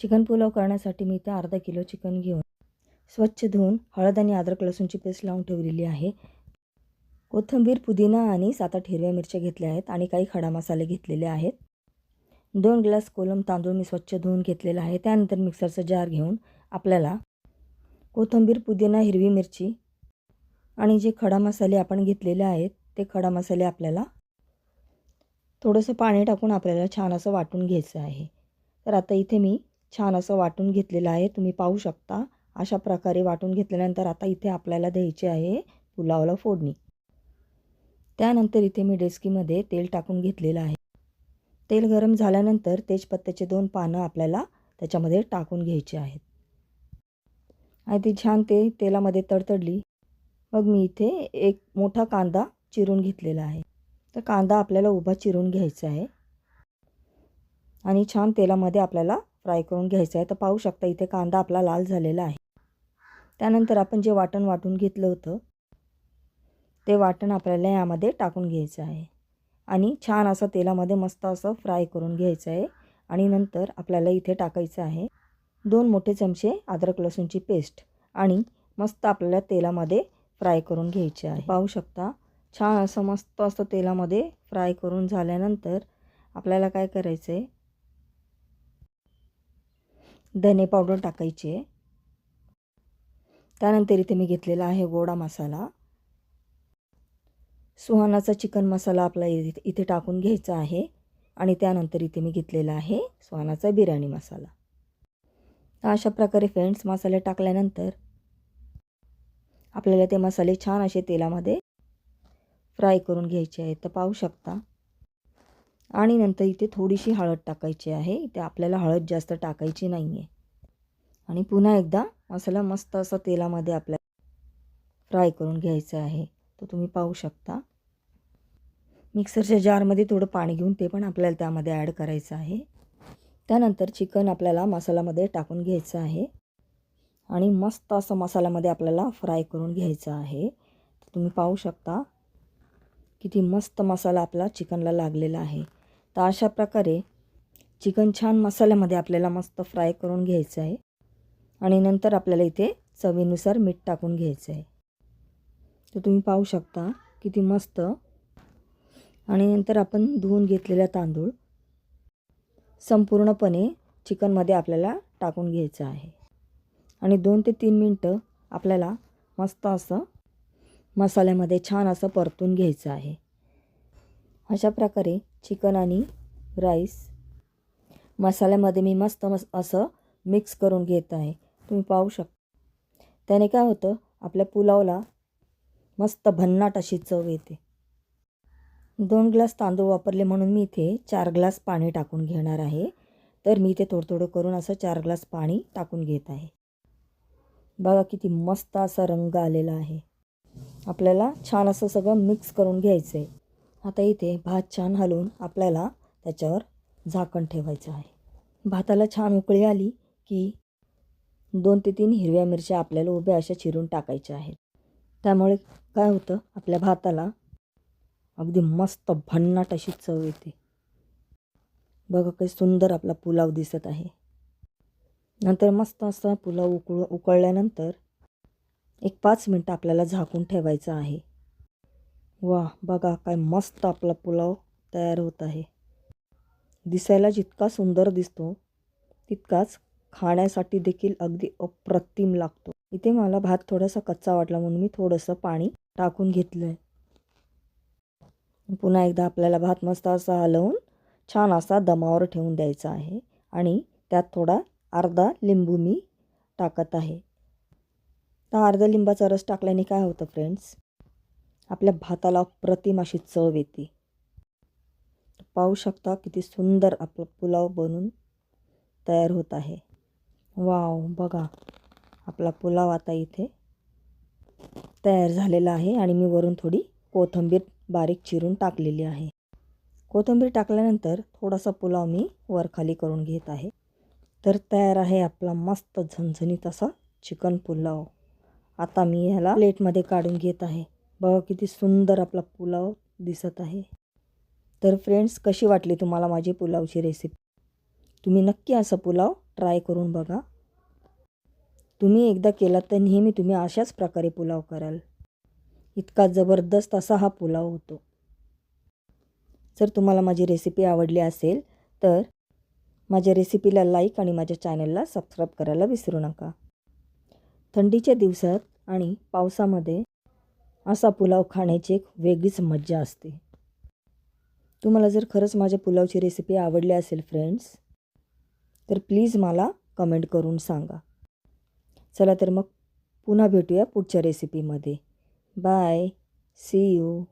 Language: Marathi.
चिकन पुलाव करण्यासाठी मी इथे अर्धा किलो चिकन घेऊन स्वच्छ धुवून हळद आणि अद्रक लसूणची पेस्ट लावून ठेवलेली आहे. कोथिंबीर, पुदिना आणि 7-8 हिरव्या मिरच्या घेतल्या आहेत आणि काही खडा मसाले घेतलेले आहेत. 2 ग्लास कोलम तांदूळ मी स्वच्छ धुवून घेतलेला आहे. त्यानंतर मिक्सरचा जार घेऊन आपल्याला कोथिंबीर, पुदिना, हिरवी मिरची आणि जे खडा मसाले आपण घेतलेले आहेत ते खडा मसाले आपल्याला थोडंसं पाणी टाकून आपल्याला छान असं वाटून घ्यायचं आहे. तर आता इथे मी छान असं वाटून घेतलेलं आहे. तुम्ही पाहू शकता अशा प्रकारे वाटून घेतल्यानंतर आता इथे आपल्याला द्यायची आहे पुलावला फोडणी. त्यानंतर इथे मी डेचकीमध्ये तेल टाकून घेतलेलं आहे. तेल गरम झाल्यानंतर तेजपत्त्याचे 2 पानं आपल्याला त्याच्यामध्ये टाकून घ्यायचे आहेत आणि ती छान तेलामध्ये तडतडली. मग मी इथे एक मोठा कांदा चिरून घेतलेला आहे. तर कांदा आपल्याला उभा चिरून घ्यायचा आहे आणि छान तेलामध्ये आपल्याला फ्राय करून घ्यायचा आहे. तर पाहू शकता इथे कांदा आपला लाल झालेला आहे. त्यानंतर आपण जे वाटण वाटून घेतलं होतं ते वाटण आपल्याला यामध्ये टाकून घ्यायचं आहे आणि छान असं तेलामध्ये मस्त असं फ्राय करून घ्यायचं आहे. आणि नंतर आपल्याला इथे टाकायचं आहे 2 मोठे चमचे अद्रक लसूणची पेस्ट आणि मस्त आपल्याला तेलामध्ये फ्राय करून घ्यायचे आहे. पाहू शकता छान असं मस्त असं तेलामध्ये फ्राय करून झाल्यानंतर आपल्याला काय करायचं आहे, धने पावडर टाकायची आहे. त्यानंतर इथे मी घेतलेला आहे गोडा मसाला. सुहानाचा चिकन मसाला आपला इथे टाकून घ्यायचा आहे आणि त्यानंतर इथे मी घेतलेला आहे सुहानाचा बिर्याणी मसाला. अशा प्रकारे फ्रेंड्स मसाले टाकल्यानंतर आपल्याला ते मसाले छान असे तेलामध्ये फ्राय करून घ्यायचे आहेत. तर पाहू शकता आणि नंतर इथे थोडीशी हळद टाकायची आहे. इथे आपल्याला हळद जास्त टाकायची नाही आहे आणि पुन्हा एकदा मसाला मस्त असा तेलामध्ये आपल्याला फ्राय करून घ्यायचा आहे. तर तुम्ही पाहू शकता मिक्सरच्या जारमध्ये थोडं पाणी घेऊन ते पण आपल्याला त्यामध्ये ॲड करायचं आहे. त्यानंतर चिकन आपल्याला मसाल्यामध्ये टाकून घ्यायचं आहे आणि मस्त असं मसाल्यामध्ये आपल्याला फ्राय करून घ्यायचं आहे. तुम्ही पाहू शकता किती मस्त मसाला आपला चिकनला लागलेला आहे. तर अशा प्रकारे चिकन छान मसाल्यामध्ये आपल्याला मस्त फ्राय करून घ्यायचं आहे आणि नंतर आपल्याला इथे चवीनुसार मीठ टाकून घ्यायचं आहे. तर तुम्ही पाहू शकता किती मस्त. आणि नंतर आपण धुवून घेतलेला तांदूळ संपूर्णपणे चिकनमध्ये आपल्याला टाकून घ्यायचं आहे आणि 2 ते 3 मिनटं आपल्याला मस्त असं मसाल्यामध्ये छान असं परतून घ्यायचं आहे. अशा प्रकारे चिकन आणि राईस मसाल्यामध्ये मी मस्त असं मिक्स करून घेत आहे. तुम्ही पाहू शकता त्याने काय होतं आपल्या पुलावला मस्त भन्नाट अशी चव येते. 2 ग्लास तांदूळ वापरले म्हणून मी इथे 4 ग्लास पाणी टाकून घेणार आहे. तर मी इथे थोडं थोडं करून असं 4 ग्लास पाणी टाकून घेत आहे. बघा किती मस्त असा रंग आलेला आहे. आपल्याला छान असं सगळं मिक्स करून घ्यायचं आहे. आता इथे भात छान हलवून आपल्याला त्याच्यावर झाकण ठेवायचं आहे. भाताला छान उकळी आली की 2 ते 3 हिरव्या मिरच्या आपल्याला उभ्या अशा चिरून टाकायच्या आहेत. त्यामुळे काय होतं आपल्या भाताला अगदी मस्त भन्नाट अशी चव येते. बघा काही सुंदर आपला पुलाव दिसत आहे. नंतर मस्त असा पुलाव उकळल्यानंतर एक 5 मिनटं आपल्याला झाकून ठेवायचं आहे. वाह, बघा काय मस्त आपला पुलाव तयार होत आहे. दिसायला जितका सुंदर दिसतो तितकाच खाण्यासाठी देखील अगदी अप्रतिम लागतो. इथे मला भात थोडासा कच्चा वाटला म्हणून मी थोडंसं पाणी टाकून घेतलं आहे. पुन्हा एकदा आपल्याला भात मस्त असा हलवून छान असा दमावर ठेवून द्यायचा आहे आणि त्यात थोडा अर्धा लिंबू मी टाकत आहे. तर अर्धा लिंबाचा रस टाकल्याने काय होतं फ्रेंड्स आपल्या भाताला अप्रतिम अशी चव येते. पाहू शकता किती सुंदर आपला पुलाव बनून तयार होत आहे. वाव, बघा आपला पुलाव आता इथे तयार झालेला आहे आणि मी वरून थोडी कोथिंबीर बारीक चिरून टाकलेली आहे. कोथिंबीर टाकल्यानंतर थोडासा पुलाव मी वरखाली करून घेत आहे. तर तयार आहे आपला मस्त झणझणीत असा चिकन पुलाव. आता मी ह्याला प्लेटमध्ये काढून घेत आहे. बघा किती सुंदर आपला पुलाव दिसत आहे. तर फ्रेंड्स कशी वाटली तुम्हाला माझी पुलावची रेसिपी? तुम्ही नक्की असा पुलाव ट्राय करून बघा. तुम्ही एकदा केलात तर नेहमी तुम्ही अशाच प्रकारे पुलाव कराल. इतका जबरदस्त असा हा पुलाव होतो. जर तुम्हाला माझी रेसिपी आवडली असेल तर माझ्या रेसिपीला लाईक आणि माझ्या चॅनलला सबस्क्राईब करायला विसरू नका. थंडीच्या दिवसात आणि पावसामध्ये असा पुलाव खाण्याची एक वेगळीच मज्जा असते. तुम्हाला जर खरंच माझ्या पुलावची रेसिपी आवडली असेल फ्रेंड्स, तर प्लीज मला कमेंट करून सांगा. चला तर मग पुन्हा भेटूया पुढच्या रेसिपीमध्ये. बाय. C you.